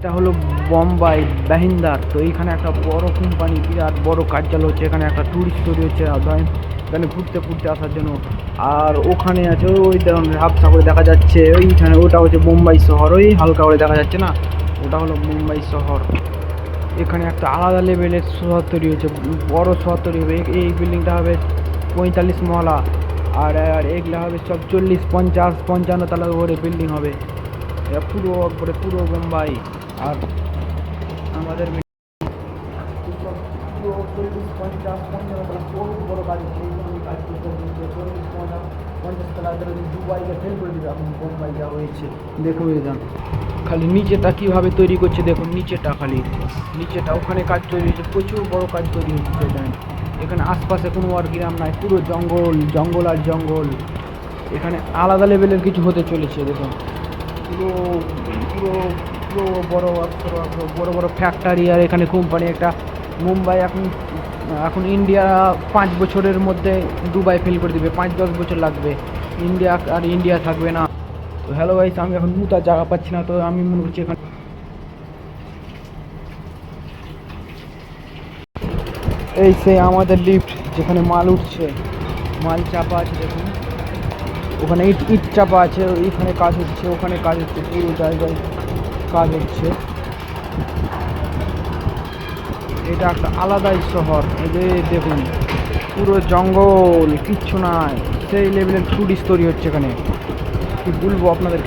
এটা হলো বোম্বাই বাহিন্দার। তো এইখানে একটা বড় কোম্পানি, বিরাট বড় কার্যালয় হচ্ছে। এখানে একটা ট্যুরিস্ট তৈরি হচ্ছে এখানে ঘুরতে ঘুরতে আসার জন্য। আর ওখানে আছে ওই দেখুন ঝাপসা করে দেখা যাচ্ছে ওইখানে, ওটা হচ্ছে মুম্বাই শহর, ওই হালকা করে দেখা যাচ্ছে না, ওটা হলো মুম্বাই শহর। এখানে একটা আলাদা লেভেলের শহর তৈরি হয়েছে, বড় শহর তৈরি হবে। এই বিল্ডিংটা হবে 45 মহলা, আর এগুলা হবে সব 40, 50, 55 তলার উপরে বিল্ডিং হবে। এটা পুরো একবারে পুরো মুম্বাই। আর আমাদের সব পুরো 40, 50, 55 তলা বহুত বড় কাজ হচ্ছে। এই কাজ করতে 40, 50 তলা দুবাইকে ফেল করে দেবে এখন মুম্বাই যা হয়েছে। দেখুন যান খালি নিচেটা কীভাবে তৈরি করছে, দেখুন নিচেটা, খালি নিচেটা ওখানে কাজ তৈরি হচ্ছে, প্রচুর বড় কাজ তৈরি হচ্ছে। দেখেন এখানে আশপাশে কোনো আর গ্রাম নাই, পুরো জঙ্গল জঙ্গল আর জঙ্গল। এখানে আলাদা লেভেলের কিছু হতে চলেছে। দেখুন পুরো পুরো পুরো বড় বড় বড় ফ্যাক্টরি আর এখানে কোম্পানি। একটা মুম্বাই এখন এখন ইন্ডিয়া 5 বছরের মধ্যে দুবাই ফেল করে দিবে, 5-10 বছর লাগবে, ইন্ডিয়া থাকবে না। তো হ্যালো গাইস, আমি এখন মুতার জায়গা পাচ্ছি না, তো আমি মনে করছি এখানে এই সে আমাদের লিফট যেখানে মাল উঠছে, মাল চাপা আছে। দেখুন ওখানে ইট ইট চাপা আছে, ওইখানে কাজ হচ্ছে, ওখানে কাজ হচ্ছে, পুরো জায়গায় কাজ হচ্ছে। এটা একটা আলাদাই শহর। এদের দেখুন পুরো জঙ্গল, কিচ্ছু নাই, সেই লেভেলের টুরিস্ট তৈরি হচ্ছে এখানে। কি বলবো আপনাদেরকে।